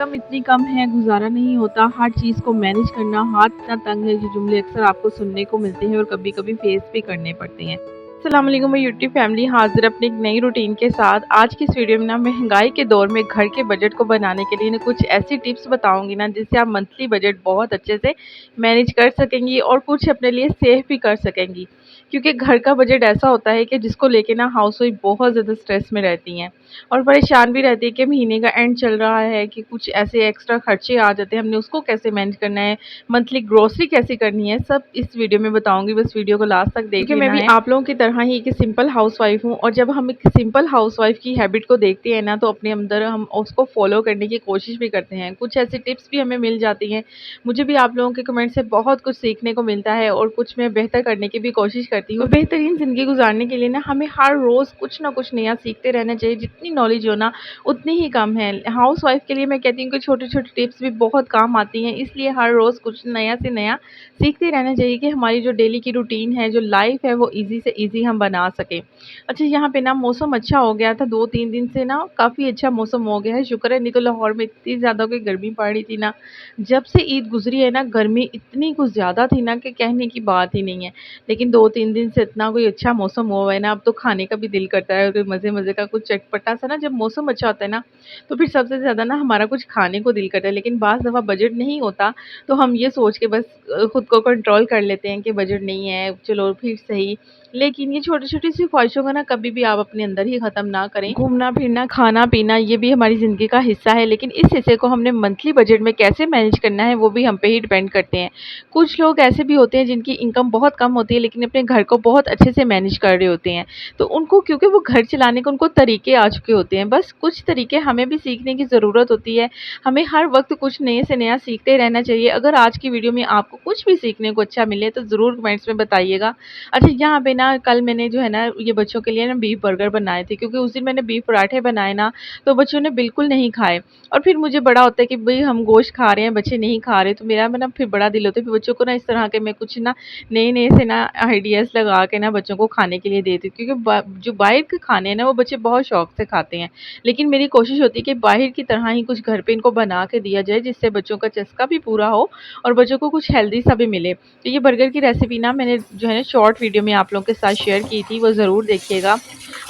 Income इतनी कम है, गुज़ारा नहीं होता, हर चीज़ को मैनेज करना हाथ इतना तंग है, ये जुमले अक्सर आपको सुनने को मिलते हैं और कभी-कभी फेस भी करने पड़ते हैं। अस्सलाम वालेकुम, मैं यूट्यूब फैमिली हाज़िर अपनी एक नई रूटीन के साथ। आज की इस वीडियो में ना महंगाई के दौर में घर के बजट को बनाने के लिए ना कुछ ऐसी टिप्स बताऊँगी ना जिससे आप मंथली बजट बहुत अच्छे से मैनेज कर सकेंगी और कुछ अपने लिए सेव भी कर सकेंगी। क्योंकि घर का बजट ऐसा होता है कि जिसको लेके ना हाउसवाइफ बहुत ज़्यादा स्ट्रेस में रहती हैं और परेशान भी रहती है कि महीने का एंड चल रहा है कि कुछ ऐसे एक्स्ट्रा खर्चे आ जाते हैं, हमने उसको कैसे मैनेज करना है, मंथली ग्रोसरी कैसे करनी है, सब इस वीडियो में बताऊंगी। बस वीडियो को लास्ट तक देख लेना है। मैं भी आप लोगों की तरह ही एक सिंपल हाउसवाइफ हूँ और जब हम एक सिंपल हाउसवाइफ की हैबिट को देखते हैं ना तो अपने अंदर हम उसको फॉलो करने की कोशिश भी करते हैं। कुछ ऐसी टिप्स भी हमें मिल जाती हैं। मुझे भी आप लोगों के कमेंट से बहुत कुछ सीखने को मिलता है और कुछ मैं बेहतर करने की भी कोशिश करती हूँ। बेहतरीन ज़िंदगी गुजारने के लिए ना हमें हर रोज़ कुछ ना कुछ नया सीखते रहना चाहिए। जितनी नॉलेज हो ना उतनी ही कम है। हाउसवाइफ के लिए मैं कहती हूँ कि छोटी-छोटी टिप्स भी बहुत काम आती हैं, इसलिए हर रोज़ कुछ नया से नया सीखते रहना चाहिए कि हमारी जो डेली की रूटीन है, जो लाइफ़ है, वो ईज़ी से ईज़ी हम बना सकें। अच्छा, यहाँ पे ना मौसम अच्छा हो गया था, 2-3 दिन से ना काफ़ी अच्छा मौसम हो गया है, शुक्र है, नहीं तो लाहौर में इतनी ज़्यादा कोई गर्मी पड़ रही थी ना। जब से ईद गुज़री है ना, गर्मी इतनी कुछ ज़्यादा थी ना कि कहने की बात ही नहीं है। लेकिन 2-3 दिन से इतना कोई अच्छा मौसम हुआ है ना, अब तो खाने का भी दिल करता है, कोई मज़े-मज़े का कुछ चटपटा-सा ना। जब मौसम अच्छा होता है ना, तो फिर सबसे ज़्यादा ना हमारा कुछ खाने को दिल करता है। लेकिन बाज़ दफ़ा बजट नहीं होता, तो हम ये सोच के बस खुद को कंट्रोल कर लेते हैं कि बजट नहीं है, चलो फिर सही। लेकिन ये छोटी-छोटी सी ख्वाहिशों को ना कभी भी आप अपने अंदर ही ख़त्म ना करें। घूमना-फिरना, खाना-पीना ये भी हमारी ज़िंदगी का हिस्सा है, लेकिन इस हिस्से को हमने मंथली बजट में कैसे मैनेज करना है, वो भी हम पे ही डिपेंड करते हैं। कुछ लोग ऐसे भी होते हैं जिनकी इनकम बहुत कम होती है, लेकिन अपने घर को बहुत अच्छे से मैनेज कर रहे होते हैं। तो उनको, क्योंकि वो घर चलाने के उनको तरीके आ चुके होते हैं, बस कुछ तरीके हमें भी सीखने की ज़रूरत होती है। हमें हर वक़्त कुछ नए से नया सीखते रहना चाहिए। अगर आज की वीडियो में आपको कुछ भी सीखने को अच्छा मिले तो ज़रूर कमेंट्स में बताइएगा। अच्छा, यहाँ पे ना कल मैंने जो है ना ये बच्चों के लिए ना बीफ बर्गर बनाए थे, क्योंकि उस दिन मैंने बीफ पराठे बनाए ना तो बच्चों ने बिल्कुल नहीं खाए। और फिर मुझे बड़ा होता है कि भई हम गोश्त खा रहे हैं, बच्चे नहीं खा रहे, तो मेरा ना फिर बड़ा दिल होता है कि बच्चों को ना इस तरह के मैं कुछ ना नए-नए से ना आइडियाज़ लगा के ना बच्चों को खाने के लिए देती हूँ, क्योंकि बा जो बाहर के खाने हैं ना वो बच्चे बहुत शौक से खाते हैं। लेकिन मेरी कोशिश होती है कि बाहर की तरह ही कुछ घर पे इनको बना के दिया जाए, जिससे बच्चों का चस्का भी पूरा हो और बच्चों को कुछ हेल्दी सा भी मिले। तो ये बर्गर की रेसिपी ना मैंने जो है ना शॉर्ट वीडियो में आप लोगों के साथ शेयर की थी, वो ज़रूर देखिएगा।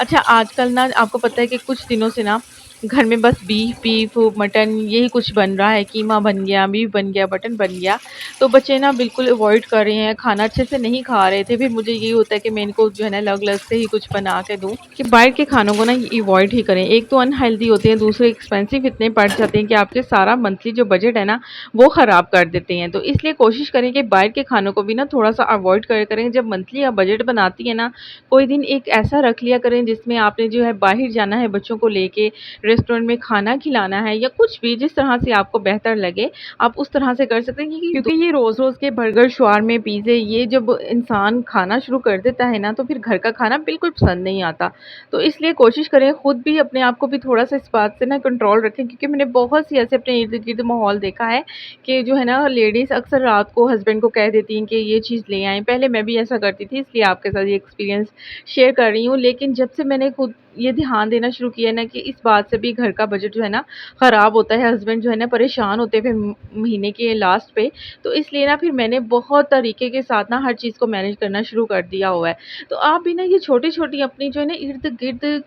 अच्छा, आजकल ना आपको पता है कि कुछ दिनों से ना घर में बस बीफ बीफ, मटन यही कुछ बन रहा है, कीमा बन गया, बीफ बन गया, मटन बन गया। तो बच्चे ना बिल्कुल अवॉइड कर रहे हैं, खाना अच्छे से नहीं खा रहे थे। फिर मुझे यही होता है कि मैं इनको जो है ना अलग-अलग से ही कुछ बना के दूँ, कि बाहर के खानों को ना अवॉइड ही करें। एक तो अनहेल्दी होते हैं, दूसरे एक्सपेंसिव इतने पड़ जाते हैं कि आपके सारा मंथली जो बजट है ना, वो ख़राब कर देते हैं। तो इसलिए कोशिश करें कि बाहर के खानों को भी ना थोड़ा-सा अवॉइड करे करें। जब मंथली आप बजट बनाती हैं ना, कोई दिन एक ऐसा रख लिया करें जिसमें आपने जो है बाहर जाना है बच्चों को लेके, रेस्टोरेंट में खाना खिलाना है या कुछ भी जिस तरह से आपको बेहतर लगे, आप उस तरह से कर सकते हैं। क्योंकि ये रोज़-रोज़ के बर्गर, शवारमे, पिज़्ज़े ये जब इंसान खाना शुरू कर देता है ना, तो फिर घर का खाना बिल्कुल पसंद नहीं आता। तो इसलिए कोशिश करें खुद भी अपने आप को भी थोड़ा-सा इस बात से ना कंट्रोल रखें, क्योंकि मैंने बहुत सी ऐसे अपने इर्द-गिर्द माहौल देखा है कि जो है ना लेडीज़ अक्सर रात को हस्बैंड को कह देती हैं कि ये चीज़ ले आएँ। पहले मैं भी ऐसा करती थी, इसलिए आपके साथ ये एक्सपीरियंस शेयर कर रही हूँ। लेकिन जब से मैंने खुद ये ध्यान देना शुरू किया ना कि इस बात से भी घर का बजट जो है ना ख़राब होता है, हस्बैंड जो है ना परेशान होते हैं फिर महीने के लास्ट पे, तो इसलिए ना फिर मैंने बहुत तरीके के साथ ना हर चीज़ को मैनेज करना शुरू कर दिया हुआ है। तो आप भी ना ये छोटी-छोटी अपनी जो है ना इर्द-गिर्द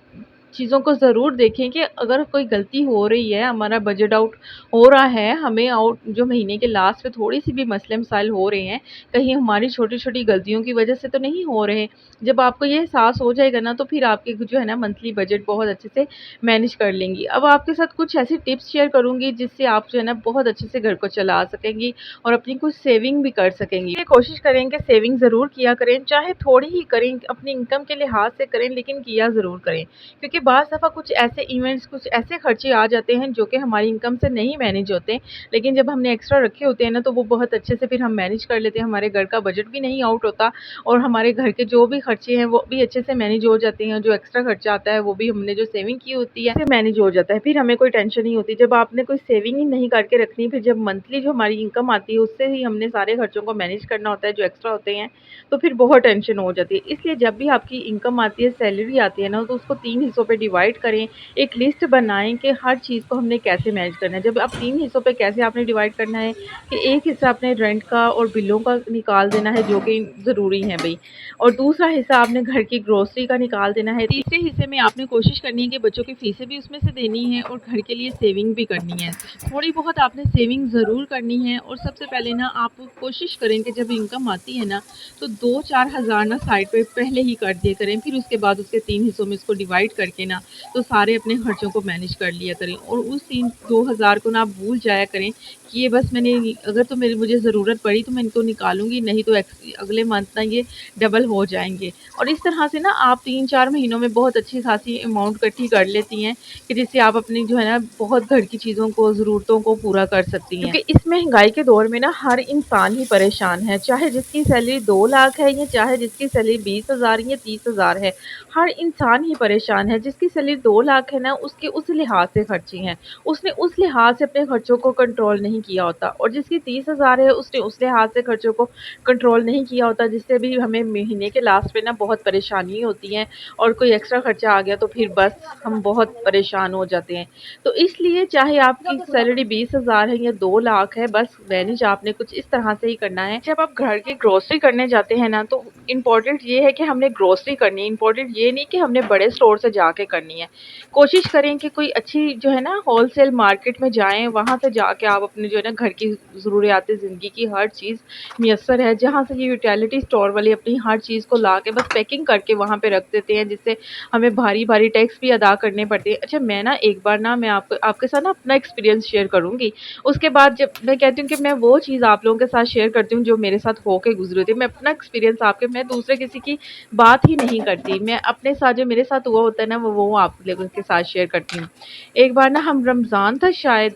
चीज़ों को ज़रूर देखें कि अगर कोई गलती हो रही है, हमारा बजट आउट हो रहा है, हमें आउट जो महीने के लास्ट में थोड़ी-सी भी मसले-मसाइल हो रहे हैं, कहीं हमारी छोटी-छोटी गलतियों की वजह से तो नहीं हो रहे। जब आपको ये एहसास हो जाएगा ना, तो फिर आपके जो है ना मंथली बजट बहुत अच्छे से मैनेज कर लेंगी। अब आपके साथ कुछ ऐसी टिप्स शेयर करूँगी जिससे आप जो है ना बहुत अच्छे से घर को चला सकेंगी और अपनी कुछ सेविंग भी कर सकेंगी। ये कोशिश करें कि सेविंग ज़रूर किया करें, चाहे थोड़ी ही करें, अपनी इनकम के लिहाज से करें, लेकिन किया ज़रूर करें। क्योंकि बाज़ दफ़ा कुछ ऐसे इवेंट्स, कुछ ऐसे खर्चे आ जाते हैं जो कि हमारी इनकम से नहीं मैनेज होते, लेकिन जब हमने एक्स्ट्रा रखे होते हैं ना, तो वो बहुत अच्छे से फिर हम मैनेज कर लेते हैं। हमारे घर का बजट भी नहीं आउट होता और हमारे घर के जो भी खर्चे हैं वो भी अच्छे से मैनेज हो जाते हैं। जो एक्स्ट्रा खर्चा आता है वो भी हमने जो सेविंग की होती है, मैनेज हो जाता है। फिर हमें कोई टेंशन नहीं होती। जब आपने कोई सेविंग ही नहीं करके रखनी, फिर जब मंथली जो हमारी इनकम आती है उससे ही हमने सारे खर्चों को मैनेज करना होता है जो एक्स्ट्रा होते हैं, तो फिर बहुत टेंशन हो जाती है। इसलिए जब भी आपकी इनकम आती है, सैलरी आती है ना, तो उसको 3 हिस्सों पे डिवाइड करें, एक लिस्ट बनाएँ कि हर चीज़ को हमने कैसे मैनेज करना है। जब आप 3 हिस्सों पे कैसे आपने डिवाइड करना है कि एक हिस्सा आपने रेंट का और बिलों का निकाल देना है जो कि ज़रूरी है भई, और दूसरा हिस्सा आपने घर की ग्रोसरी का निकाल देना है। तीसरे हिस्से में आपने कोशिश करनी है कि बच्चों की फ़ीसें भी उसमें से देनी है और घर के लिए सेविंग भी करनी है। थोड़ी बहुत आपने सेविंग ज़रूर करनी है, और सबसे पहले ना आप कोशिश करें कि जब इनकम आती है ना, तो 2-4 हज़ार ना साइड पे पहले ही कर दिया करें। फिर उसके बाद उसके 3 हिस्सों में इसको डिवाइड करके ना, तो सारे अपने खर्चों को मैनेज कर लिया करें, और उस 3-2 हज़ार को ना आप भूल जाया करें कि ये बस मैंने, अगर तो मेरी मुझे ज़रूरत पड़ी तो मैं इनको निकालूँगी, नहीं तो अगले मंथ ना ये डबल हो जाएँगे। और इस तरह से ना आप 3-4 महीनों में बहुत अच्छी खासी अमाउंट इकट्ठी कर लेती हैं कि जिससे आप अपनी जो है ना बहुत घर की चीज़ों को, ज़रूरतों को पूरा कर सकती हैं। क्योंकि इस महँगाई के दौर में ना हर इंसान ही परेशान है, चाहे जिसकी सैलरी 2 लाख है या चाहे जिसकी सैलरी 20,000 या 30,000 है। हर इंसान ही परेशान है। जिसकी सैलरी 2 लाख है ना, उसके उस लिहाज से खर्चे हैं। उसने उस लिहाज से अपने खर्चों को कंट्रोल नहीं किया होता, और जिसकी 30,000 है उसने उस लिहाज से खर्चों को कंट्रोल नहीं किया होता, जिससे भी हमें महीने के लास्ट पे ना बहुत परेशानी होती है, और कोई एक्स्ट्रा खर्चा आ गया तो फिर बस हम बहुत परेशान हो जाते हैं। तो इसलिए चाहे आपकी सैलरी 20,000 है या 2 लाख है, बस मैनेज आपने कुछ इस तरह से ही करना है। जब आप घर की ग्रोसरी करने जाते हैं ना, तो इम्पोर्टेंट ये है कि हमने ग्रोसरी करनी है, इम्पोर्टेंट ये नहीं कि हमने बड़े स्टोर से जाके करनी है। कोशिश करें कि कोई अच्छी जो है ना होलसेल मार्केट में जाएँ, वहाँ से जाके आप अपने जो है ना घर की ज़रूरियात ज़िंदगी की हर चीज़ मुयस्सर है, जहाँ से ये यूटिलिटी स्टोर वाले अपनी हर चीज़ को ला के बस पैकिंग करके वहाँ पे रख देते हैं, जिससे हमें भारी-भारी टैक्स भी अदा करने पड़ते हैं। अच्छा, मैं ना एक बार ना मैं आपके साथ ना अपना एक्सपीरियंस शेयर करूँगी। उसके बाद जब मैं कहती हूँ कि मैं वो चीज़ आप लोगों के साथ शेयर करती हूँ जो मेरे साथ होके गुज़री थी। मैं अपना एक्सपीरियंस मैं दूसरे किसी की बात ही नहीं करती। मैं अपने साथ जो मेरे साथ हुआ होता है ना, वो आप लोगों के साथ शेयर करती हूँ। एक बार ना हम रमज़ान था शायद,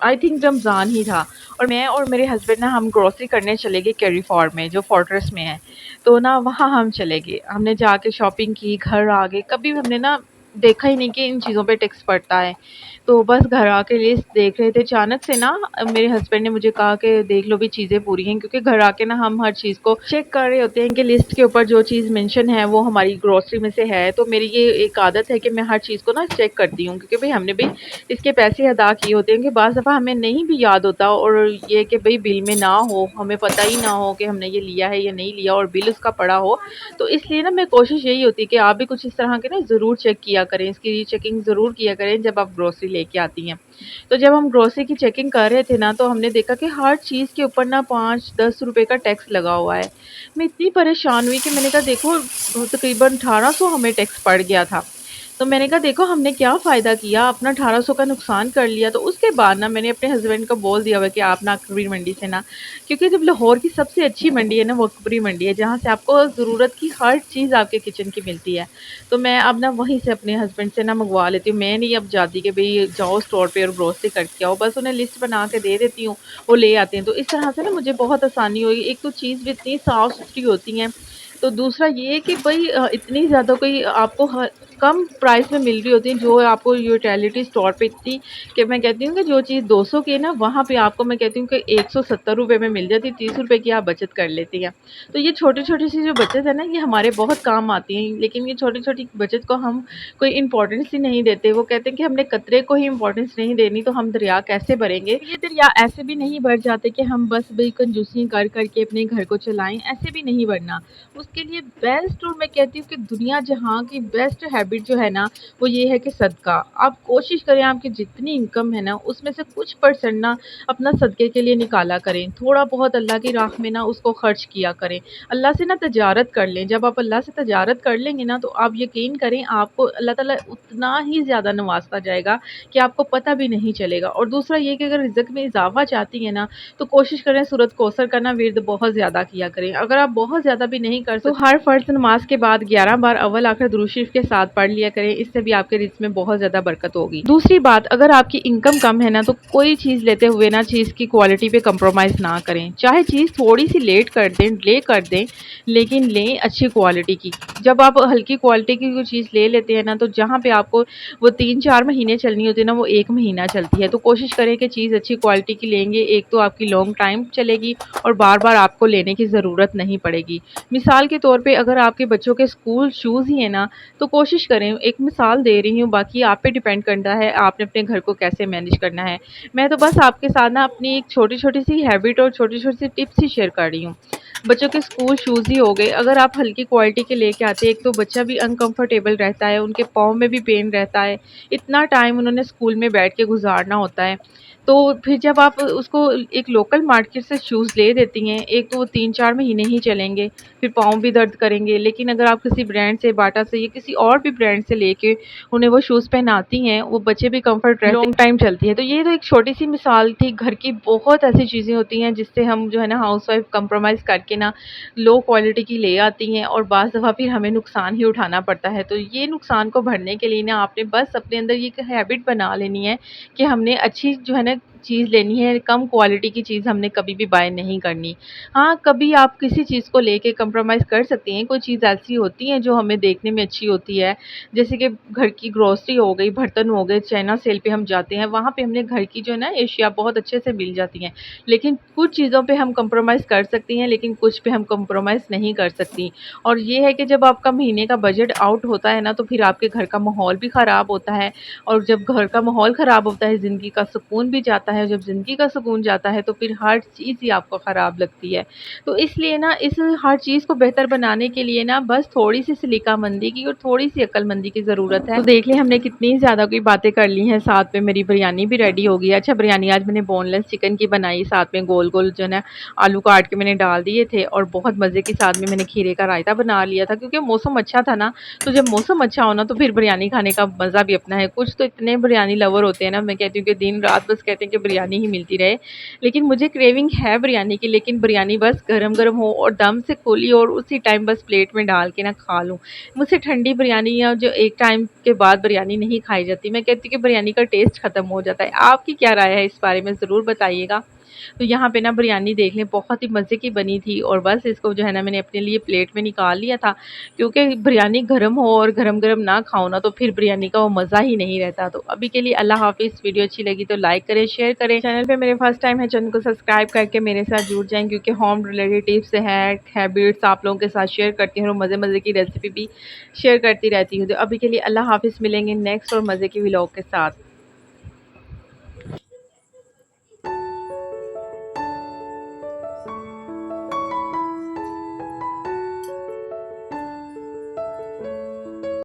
आई थिंक रमज़ान ही था, और मैं और मेरे हस्बैंड ना हम ग्रोसरी करने चले गए कैरी फॉर में, जो फोर्ट्रेस में है। तो ना वहाँ हम चले गए, हमने जाके शॉपिंग की, घर आ गए। कभी हमने ना देखा ही नहीं कि इन चीज़ों पे टैक्स पड़ता है। तो बस घर आके लिस्ट देख रहे थे, अचानक से ना मेरे हस्बैंड ने मुझे कहा कि देख लो भी चीज़ें पूरी हैं, क्योंकि घर आके ना हम हर चीज़ को चेक कर रहे होते हैं कि लिस्ट के ऊपर जो चीज़ मेंशन है वो हमारी ग्रोसरी में से है। तो मेरी ये एक आदत है कि मैं हर चीज़ को ना चेक करती हूँ, क्योंकि भाई हमने भी इसके पैसे अदा किए होते हैं कि बाज़ दफ़ा हमें नहीं भी याद होता, और ये कि भाई बिल में ना हो, हमें पता ही ना हो कि हमने ये लिया है या नहीं लिया, और बिल उसका पड़ा हो। तो इसलिए ना मैं कोशिश यही होती है कि आप भी कुछ इस तरह के ना ज़रूर चेक किया करें, इसकी चेकिंग ज़रूर किया करें जब आप ग्रोसरी लेके आती हैं। तो जब हम ग्रोसरी की चेकिंग कर रहे थे ना, तो हमने देखा कि हर चीज़ के ऊपर ना 5-10 रुपए का टैक्स लगा हुआ है। मैं इतनी परेशान हुई कि मैंने कहा देखो, तकरीबन 1800 हमें टैक्स पड़ गया था। तो मैंने कहा देखो हमने क्या फ़ायदा किया, अपना 1800 का नुकसान कर लिया। तो उसके बाद ना मैंने अपने हस्बैंड को बोल दिया हुआ है कि आप ना अकबरी मंडी से ना, क्योंकि जब लाहौर की सबसे अच्छी मंडी है ना, वो अकबरी मंडी है, जहाँ से आपको ज़रूरत की हर चीज़ आपके किचन की मिलती है। तो मैं अब ना वहीं से अपने हस्बैंड से ना मंगवा लेती हूँ। मैं नहीं अब जाती कि भई जाओ स्टोर पे और ग्रोसरी करके आओ, बस उन्हें लिस्ट बना के दे देती हूँ, वो ले आते हैं। तो इस तरह से ना मुझे बहुत आसानी हुई। एक तो चीज़ भी इतनी साफ़-सुथरी होती हैं, तो दूसरा ये कि भई इतनी ज़्यादा कोई आपको ह कम प्राइस में मिल रही होती है, जो आपको यूटिलिटी स्टोर पे इतनी, कि मैं कहती हूँ कि जो चीज़ 200 की है ना, वहाँ पे आपको मैं कहती हूँ कि 170 रुपए में मिल जाती है, 30 रुपए की आप बचत कर लेती हैं। तो ये छोटी-छोटी सी जो बचत है ना, ये हमारे बहुत काम आती हैं, लेकिन ये छोटी-छोटी बचत को हम कोई इम्पोर्टेंस ही नहीं देते। वो कहते हैं कि हमने कतरे को ही इम्पोर्टेंस नहीं देनी, तो हम दरिया कैसे भरेंगे? ये दरिया ऐसे भी नहीं भर जाते कि हम बस भई कंजूसी कर कर के अपने घर को चलाएँ, ऐसे भी नहीं भरना। उसके लिए बेस्ट, और मैं कहती हूँ कि दुनिया जहाँ की बेस्ट हैबिट जो है ना, वो ये है कि सदका। आप कोशिश करें आपकी जितनी इनकम है ना, उसमें से कुछ परसेंट ना अपना सदके के लिए निकाला करें। थोड़ा बहुत अल्लाह की राह में ना उसको खर्च किया करें। अल्लाह से ना तजारत कर लें। जब आप अल्लाह से तजारत कर लेंगे ना, तो आप यकीन करें आपको अल्लाह ताला उतना ही ज़्यादा नवाज़ता जाएगा कि आपको पता भी नहीं चलेगा। और दूसरा ये कि अगर रिज़्क में इज़ाफ़ा चाहती हैं ना, तो कोशिश करें सूरत कौसर का ना विर्द बहुत ज़्यादा किया करें। अगर आप बहुत ज़्यादा भी नहीं कर सकते, तो हर फ़र्ज़ नमाज़ के बाद 11 बार अव्वल आखिर दुरूद शरीफ के साथ पढ़ लिया करें। इससे भी आपके रिज़्क में बहुत ज़्यादा बरकत होगी। दूसरी बात, अगर आपकी इनकम कम है ना, तो कोई चीज़ लेते हुए ना चीज़ की क्वालिटी पे कंप्रोमाइज़ ना करें। चाहे चीज़ थोड़ी-सी लेट कर दें, डिले कर दें, लेकिन लें अच्छी क्वालिटी की। जब आप हल्की क्वालिटी की कोई चीज़ ले लेते हैं ना, तो जहाँ पे आपको वो 3-4 महीने चलनी होती है ना, वो 1 महीना चलती है। तो कोशिश करें कि चीज़ अच्छी क्वालिटी की लेंगे, एक तो आपकी लॉन्ग टाइम चलेगी, और बार-बार आपको लेने की ज़रूरत नहीं पड़ेगी। मिसाल के तौर पे अगर आपके बच्चों के स्कूल शूज़ ही हैं ना, तो कोशिश कोशिश करें, एक मिसाल दे रही हूँ, बाकी आप पे डिपेंड करता है आपने अपने घर को कैसे मैनेज करना है। मैं तो बस आपके साथ ना अपनी एक छोटी-छोटी सी हैबिट और छोटी-छोटी सी टिप्स ही शेयर कर रही हूँ। बच्चों के स्कूल शूज़ ही हो गए, अगर आप हल्की क्वालिटी के लेके आते हैं, एक तो बच्चा भी अनकंफर्टेबल रहता है, उनके पाँव में भी पेन रहता है, इतना टाइम उन्होंने स्कूल में बैठ के गुज़ारना होता है। तो फिर जब आप उसको एक लोकल मार्केट से शूज़ ले देती हैं, एक तो वो 3-4 महीने ही चलेंगे, फिर पाँव भी दर्द करेंगे। लेकिन अगर आप किसी ब्रांड से, बाटा से या किसी और भी ब्रांड से लेके उन्हें वो शूज़ पहनाती हैं, वो बच्चे भी कम्फ़र्ट रहते, लॉन्ग टाइम चलती है। तो ये तो एक छोटी-सी मिसाल थी, घर की बहुत ऐसी चीज़ें होती हैं जिससे हम जो है ना हाउसवाइफ़ कंप्रोमाइज़ करके ना लो क्वालिटी की ले आती हैं और बाज़ दफ़ा फिर हमें नुकसान ही उठाना पड़ता है। तो ये नुकसान को भरने के लिए ना आपने बस अपने अंदर ये एक हैबिट बना लेनी है कि हमने अच्छी जो है ना चीज़ लेनी है, कम क्वालिटी की चीज़ हमने कभी भी बाय नहीं करनी। हाँ, कभी आप किसी चीज़ को लेके कंप्रोमाइज़ कर सकती हैं, कोई चीज़ ऐसी होती है जो हमें देखने में अच्छी होती है, जैसे कि घर की ग्रोसरी हो गई, बर्तन हो गए, चाइना सेल पे हम जाते हैं, वहाँ पे हमने घर की जो है ना एशिया बहुत अच्छे से मिल जाती हैं। लेकिन कुछ चीज़ों पे हम कंप्रोमाइज़ कर सकती हैं, लेकिन कुछ पे हम कंप्रोमाइज़ नहीं कर सकती। और ये है कि जब आपका महीने का बजट आउट होता है ना, तो फिर आपके घर का माहौल भी ख़राब होता है और जब घर का माहौल ख़राब होता है, ज़िंदगी का सुकून भी जाता है, जब ज़िंदगी का सुकून जाता है, तो फिर हर चीज़ ही आपको ख़राब लगती है। तो इसलिए ना इस हर चीज़ को बेहतर बनाने के लिए ना बस थोड़ी-सी सलीकामंदी की और थोड़ी-सी अक्लमंदी की ज़रूरत है। तो देख लें हमने कितनी ज़्यादा कोई बातें कर ली हैं, साथ में मेरी बिरयानी भी रेडी हो गई है। अच्छा बिरयानी आज मैंने बोनलेस चिकन की बनाई, साथ में गोल-गोल जो है ना आलू काट के मैंने डाल दिए थे और बहुत मज़े के साथ में मैंने खीरे का रायता बना लिया था क्योंकि मौसम अच्छा था ना, तो जब मौसम अच्छा हो ना तो फिर बिरयानी खाने का मज़ा भी अपना है। कुछ तो इतने बिरयानी लवर होते हैं ना, मैं कहती हूँ कि दिन-रात बस कहते हैं कि बिरयानी ही मिलती रहे। लेकिन मुझे क्रेविंग है बिरयानी की, लेकिन बिरयानी बस गरम-गरम हो और दम से खुली और उसी टाइम बस प्लेट में डाल के ना खा लूँ। मुझसे ठंडी बिरयानी या जो एक टाइम के बाद बिरयानी नहीं खाई जाती। मैं कहती हूँ कि बिरयानी का टेस्ट ख़त्म हो जाता है। आपकी क्या राय है इस बारे में ज़रूर बताइएगा। तो यहाँ पे ना बिरयानी देख लें बहुत ही मज़े की बनी थी और बस इसको जो है ना मैंने अपने लिए प्लेट में निकाल लिया था क्योंकि बिरयानी गरम हो और गरम-गरम ना खाओ ना तो फिर बिरयानी का वो मज़ा ही नहीं रहता। तो अभी के लिए अल्लाह हाफ़िज़। वीडियो अच्छी लगी तो लाइक करें, शेयर करें। चैनल पे मेरे फर्स्ट टाइम है, चैनल को सब्सक्राइब करके मेरे साथ जुड़ जाएँ क्योंकि होम रिलेटेड टिप्स, हैबिट्स आप लोगों के साथ शेयर करती हूँ और मज़े-मज़े की रेसिपी भी शेयर करती रहती हूँ। तो अभी के लिए अल्लाह हाफ़िज़, मिलेंगे नेक्स्ट और मज़े की व्लॉग के साथ।